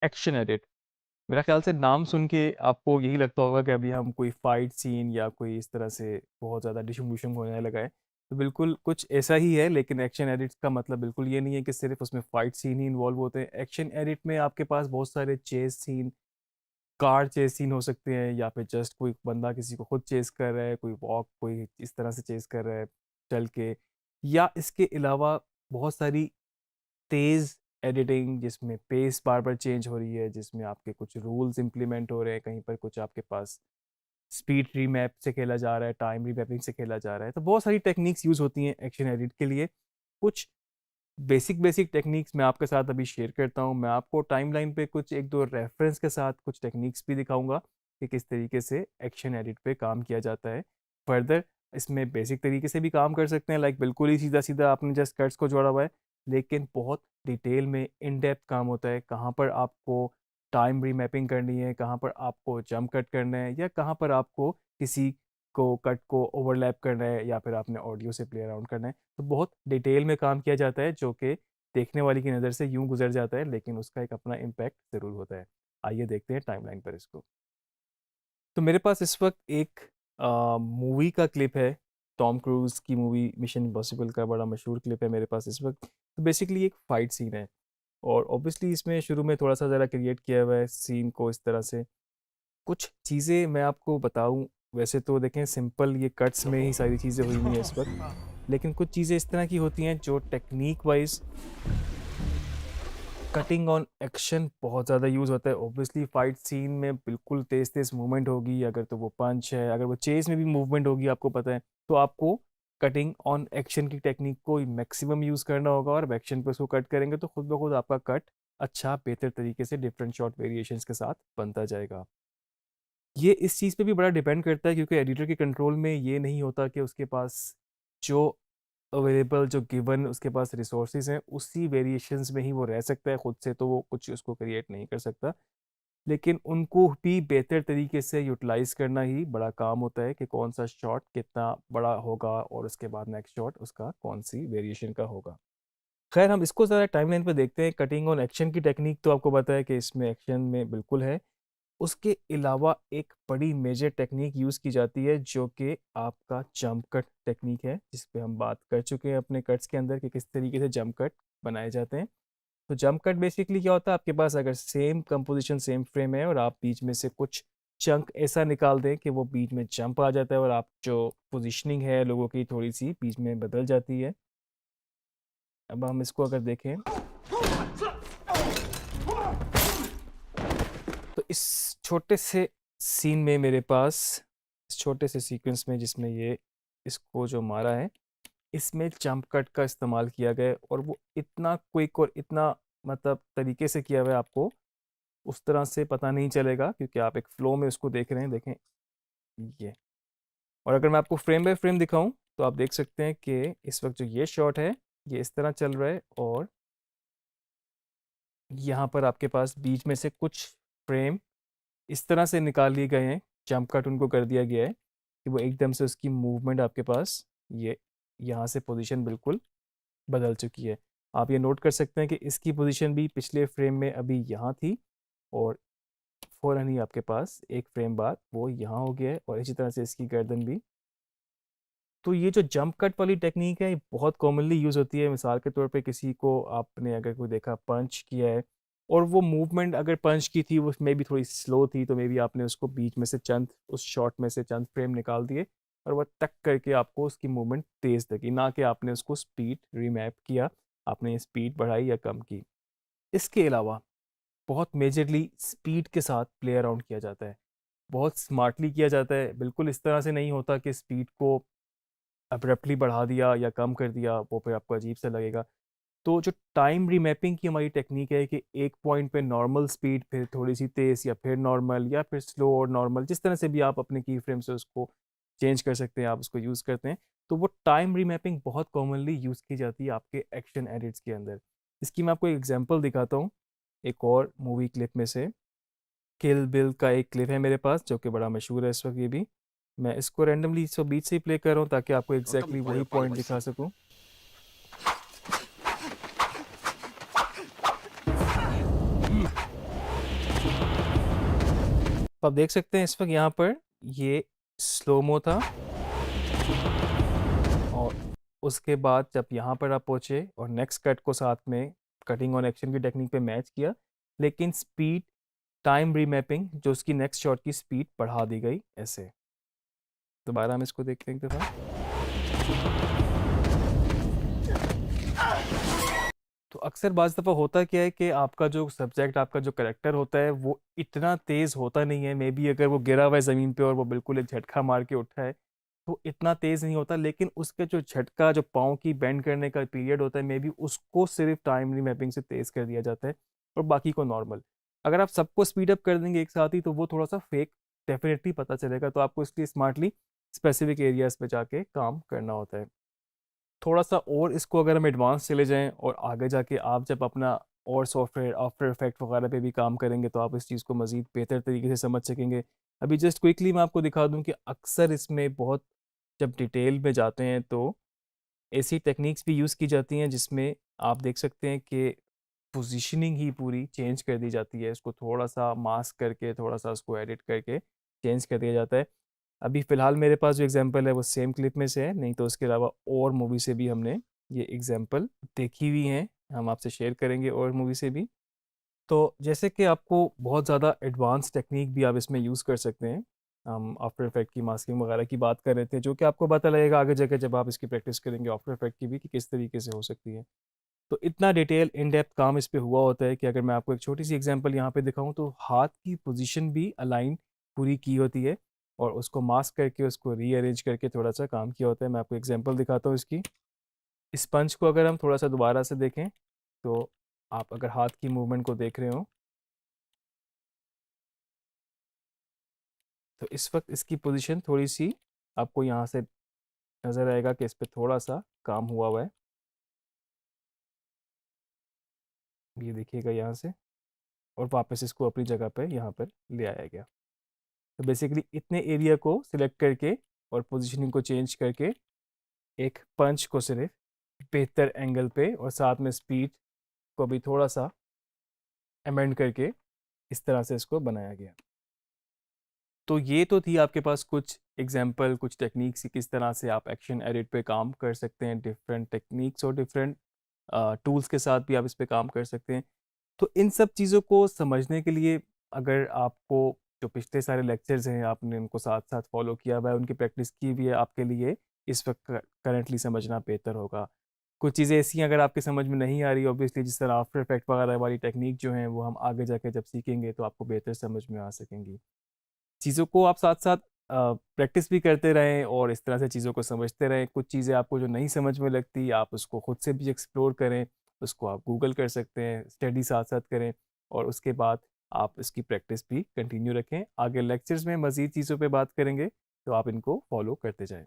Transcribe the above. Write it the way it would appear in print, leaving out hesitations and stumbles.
Action edit. मेरा ख्याल से नाम सुन के आपको यही लगता होगा कि अभी हम कोई फाइट सीन या कोई इस तरह से बहुत ज़्यादा डिशुम डिशुम होने लगा है। तो बिल्कुल कुछ ऐसा ही है, लेकिन एक्शन एडिट का मतलब बिल्कुल ये नहीं है कि सिर्फ उसमें फाइट सीन ही इन्वॉल्व होते हैं। एक्शन एडिट में आपके पास बहुत सारे chase scene, car chase scene हो सकते हैं, या फिर जस्ट कोई बंदा किसी को खुद चेस कर रहा है, कोई वॉक कोई इस तरह से चेस कर रहा है चल के, या इसके अलावा बहुत सारी तेज़ एडिटिंग जिसमें पेस बार बार चेंज हो रही है, जिसमें आपके कुछ रूल्स इंप्लीमेंट हो रहे हैं, कहीं पर कुछ आपके पास स्पीड रीमैप से खेला जा रहा है, टाइम रीमैपिंग से खेला जा रहा है। तो बहुत सारी टेक्निक्स यूज़ होती हैं एक्शन एडिट के लिए। कुछ बेसिक बेसिक टेक्निक्स मैं आपके साथ अभी शेयर करता हूँ। मैं आपको टाइमलाइन पे कुछ एक दो रेफरेंस के साथ कुछ टेक्निक्स भी दिखाऊंगा कि किस तरीके से एक्शन एडिट पे काम किया जाता है। फर्दर इसमें बेसिक तरीके से भी काम कर सकते हैं, लाइक बिल्कुल ही सीधा सीधा आपने जस्ट कट्स को जोड़ा हुआ है, लेकिन बहुत डिटेल में इन डेप्थ काम होता है। कहाँ पर आपको टाइम रीमैपिंग करनी है, कहाँ पर आपको जंप कट करना है, या कहाँ पर आपको किसी को कट को ओवरलैप करना है, या फिर आपने ऑडियो से प्ले अराउंड करना है। तो बहुत डिटेल में काम किया जाता है, जो कि देखने वाले की नज़र से यूं गुजर जाता है, लेकिन उसका एक अपना इम्पैक्ट ज़रूर होता है। आइए देखते हैं टाइमलाइन पर इसको। तो मेरे पास इस वक्त एक मूवी का क्लिप है, टॉम क्रूज की मूवी मिशन इम्पॉसिबल का बड़ा मशहूर क्लिप है मेरे पास इस वक्त। तो बेसिकली एक फ़ाइट सीन है, और ऑब्वियसली इसमें शुरू में थोड़ा सा ज़रा क्रिएट किया हुआ है सीन को इस तरह से। कुछ चीज़ें मैं आपको बताऊं, वैसे तो देखें सिंपल ये कट्स में ही सारी चीज़ें हुई हुई हैं इस वक्त, लेकिन कुछ चीज़ें इस तरह की होती हैं जो technique wise cutting on action बहुत ज़्यादा यूज़ होता है। ऑब्वियसली फाइट सीन में बिल्कुल तेज़ तेज़ मूवमेंट होगी, अगर तो वो पंच है, अगर वो चेस में भी मूवमेंट होगी आपको पता है, तो आपको कटिंग ऑन एक्शन की टेक्निक को मैक्सिमम यूज़ करना होगा, और एक्शन पे उसको कट करेंगे तो खुद ब खुद आपका कट अच्छा बेहतर तरीके से डिफरेंट शॉट वेरिएशंस के साथ बनता जाएगा। ये इस चीज़ पे भी बड़ा डिपेंड करता है, क्योंकि एडिटर के कंट्रोल में ये नहीं होता कि उसके पास जो अवेलेबल जो गिवन उसके पास रिसोर्सेज हैं उसी वेरिएशंस में ही वो रह सकता है, खुद से तो वो कुछ उसको क्रिएट नहीं कर सकता। लेकिन उनको भी बेहतर तरीके से यूटिलाइज करना ही बड़ा काम होता है कि कौन सा शॉट कितना बड़ा होगा, और उसके बाद नेक्स्ट शॉट उसका कौन सी वेरिएशन का होगा। खैर हम इसको ज़रा टाइमलाइन पे देखते हैं। कटिंग ऑन एक्शन की टेक्निक तो आपको पता है कि इसमें एक्शन में बिल्कुल है। उसके अलावा एक बड़ी मेजर टेक्निक यूज़ की जाती है, जो कि आपका जंप कट टेक्निक है, जिस पे हम बात कर चुके हैं अपने कट्स के अंदर कि किस तरीके से जंप कट बनाए जाते हैं। तो जंप कट बेसिकली क्या होता है, आपके पास अगर सेम कंपोजिशन सेम फ्रेम है और आप बीच में से कुछ चंक ऐसा निकाल दें कि वो बीच में जंप आ जाता है, और आप जो पोजिशनिंग है लोगों की थोड़ी सी बीच में बदल जाती है। अब हम इसको अगर देखें तो इस छोटे से सीन में मेरे पास, इस छोटे से सीक्वेंस में जिसमें ये इसको जो मारा है, इसमें जंप कट का इस्तेमाल किया गया है, और वो इतना क्विक और इतना मतलब तरीके से किया हुआ है, आपको उस तरह से पता नहीं चलेगा क्योंकि आप एक फ्लो में उसको देख रहे हैं। देखें ये, और अगर मैं आपको फ्रेम बाय फ्रेम दिखाऊं तो आप देख सकते हैं कि इस वक्त जो ये शॉट है ये इस तरह चल रहा है, और यहाँ पर आपके पास बीच में से कुछ फ्रेम इस तरह से निकाल लिए गए हैं, जंप कट उनको कर दिया गया है कि वो एकदम से उसकी मूवमेंट आपके पास ये यहाँ से पोजीशन बिल्कुल बदल चुकी है। आप ये नोट कर सकते हैं कि इसकी पोजीशन भी पिछले फ्रेम में अभी यहाँ थी, और फ़ौरन ही आपके पास एक फ्रेम बाद वो यहाँ हो गया है, और इसी तरह से इसकी गर्दन भी। तो ये जो जंप कट वाली टेक्निक है ये बहुत कॉमनली यूज़ होती है। मिसाल के तौर पे किसी को आपने अगर कोई देखा पंच किया है, और वो मूवमेंट अगर पंच की थी वो मे भी थोड़ी स्लो थी, तो मे बी आपने उसको बीच में से चंद उस शॉट में से चंद फ्रेम निकाल दिए, और वह तक करके आपको उसकी मूवमेंट तेज़ लगी, ना कि आपने उसको स्पीड रीमैप किया, आपने स्पीड बढ़ाई या कम की। इसके अलावा बहुत मेजरली स्पीड के साथ प्ले अराउंड किया जाता है, बहुत स्मार्टली किया जाता है। बिल्कुल इस तरह से नहीं होता कि स्पीड को अब्रप्टली बढ़ा दिया या कम कर दिया, वो फिर आपको अजीब सा लगेगा। तो जो टाइम रीमैपिंग की हमारी टेक्निक है कि एक पॉइंट पे नॉर्मल स्पीड, फिर थोड़ी सी तेज़, या फिर नॉर्मल, या फिर स्लो और नॉर्मल, जिस तरह से भी आप अपने की फ्रेम से उसको चेंज कर सकते हैं, आप उसको यूज़ करते हैं। तो वो टाइम रीमैपिंग बहुत कॉमनली यूज़ की जाती है आपके एक्शन एडिट्स के अंदर। इसकी मैं आपको एक एग्जांपल दिखाता हूँ एक और मूवी क्लिप में से। किल बिल का एक क्लिप है मेरे पास जो कि बड़ा मशहूर है इस वक्त। ये भी मैं इसको रैंडमली सो बीच से ही प्ले कर रहा हूँ ताकि आपको एग्जैक्टली वही पॉइंट दिखा सकूँ। तो आप देख सकते हैं इस वक्त यहाँ पर ये स्लोमो था, और उसके बाद जब यहाँ पर आप पहुँचे और नेक्स्ट कट को साथ में कटिंग ऑन एक्शन की टेक्निक पे मैच किया, लेकिन स्पीड टाइम रीमैपिंग जो उसकी नेक्स्ट शॉट की स्पीड बढ़ा दी गई ऐसे। दोबारा हम इसको देखते हैं एक दफ़ा। तो अक्सर बाज़ दफ़ा होता क्या है कि आपका जो सब्जेक्ट, आपका जो कैरेक्टर होता है वो इतना तेज़ होता नहीं है। मे बी अगर वो गिरा हुआ है ज़मीन पे और वो बिल्कुल एक झटका मार के उठा है तो इतना तेज़ नहीं होता, लेकिन उसके जो झटका, जो पाँव की बेंड करने का पीरियड होता है, मे बी उसको सिर्फ टाइम रीमैपिंग से तेज़ कर दिया जाता है और बाकी को नॉर्मल। अगर आप सबको स्पीड अप कर देंगे एक साथ ही तो वो थोड़ा सा फेक डेफिनेटली पता चलेगा, तो आपको इसलिए स्मार्टली स्पेसिफिक एरियाज़ पे जाके काम करना होता है। थोड़ा सा और इसको अगर हम एडवांस चले जाएं और आगे जाके आप जब अपना और सॉफ्टवेयर आफ्टर इफेक्ट वगैरह पे भी काम करेंगे तो आप इस चीज़ को मज़ीद बेहतर तरीके से समझ सकेंगे। अभी जस्ट क्विकली मैं आपको दिखा दूं कि अक्सर इसमें बहुत जब डिटेल में जाते हैं तो ऐसी टेक्निक्स भी यूज़ की जाती हैं जिसमें आप देख सकते हैं कि पोजीशनिंग ही पूरी चेंज कर दी जाती है। इसको थोड़ा सा मास्क करके, थोड़ा सा उसको एडिट करके चेंज कर दिया जाता है। अभी फ़िलहाल मेरे पास जो एग्जांपल है वो सेम क्लिप में से है, नहीं तो उसके अलावा और मूवी से भी हमने ये एग्जांपल देखी हुई हैं, हम आपसे शेयर करेंगे और मूवी से भी। तो जैसे कि आपको बहुत ज़्यादा एडवांस टेक्निक भी आप इसमें यूज़ कर सकते हैं। हम आफ्टर इफेक्ट की मास्किंग वगैरह की बात कर रहे थे, जो कि आपको पता लगेगा आगे जाके जब आप इसकी प्रैक्टिस करेंगे आफ्टर इफेक्ट की भी, कि किस तरीके से हो सकती है। तो इतना डिटेल इन डेप्थ काम इस पे हुआ होता है कि अगर मैं आपको एक छोटी सी एग्जांपल यहाँ पे दिखाऊं तो हाथ की पोजीशन भी अलाइन पूरी की होती है और उसको मास्क करके उसको रीअरेंज करके थोड़ा सा काम किया होता है। मैं आपको एग्जांपल दिखाता हूँ इसकी। इस पंच को अगर हम थोड़ा सा दोबारा से देखें तो आप अगर हाथ की मूवमेंट को देख रहे हो तो इस वक्त इसकी पोजीशन थोड़ी सी आपको यहाँ से नज़र आएगा कि इस पर थोड़ा सा काम हुआ हुआ है। ये देखिएगा यहाँ से, और वापस इसको अपनी जगह पे यहाँ पर ले आया गया। तो बेसिकली इतने एरिया को सिलेक्ट करके और पोजीशनिंग को चेंज करके एक पंच को सिर्फ बेहतर एंगल पे और साथ में स्पीड को भी थोड़ा सा अमेंड करके इस तरह से इसको बनाया गया। तो ये तो थी आपके पास कुछ एग्जांपल, कुछ टेक्निक्स कि किस तरह से आप एक्शन एडिट पे काम कर सकते हैं। डिफरेंट टेक्निक्स और डिफरेंट टूल्स के साथ भी आप इस पे काम कर सकते हैं। तो इन सब चीज़ों को समझने के लिए अगर आपको जो पिछले सारे लेक्चर्स हैं आपने उनको साथ साथ फॉलो किया हुआ है, उनकी प्रैक्टिस की भी है, आपके लिए इस वक्त करंटली समझना बेहतर होगा। कुछ चीज़ें ऐसी हैं अगर आपके समझ में नहीं आ रही ऑब्वियसली, जिस तरह आफ्टर इफेक्ट वगैरह वाली टेक्निक जो हैं वो हम आगे जाके जब सीखेंगे तो आपको बेहतर समझ में आ सकेंगी। चीज़ों को आप साथ साथ प्रैक्टिस भी करते रहें और इस तरह से चीज़ों को समझते रहें। कुछ चीज़ें आपको जो नहीं समझ में लगती आप उसको खुद से भी एक्सप्लोर करें, उसको आप गूगल कर सकते हैं, स्टडी साथ साथ करें और उसके बाद आप इसकी प्रैक्टिस भी कंटिन्यू रखें। आगे लेक्चर्स में मज़ीद चीज़ों पे बात करेंगे तो आप इनको फॉलो करते जाएं।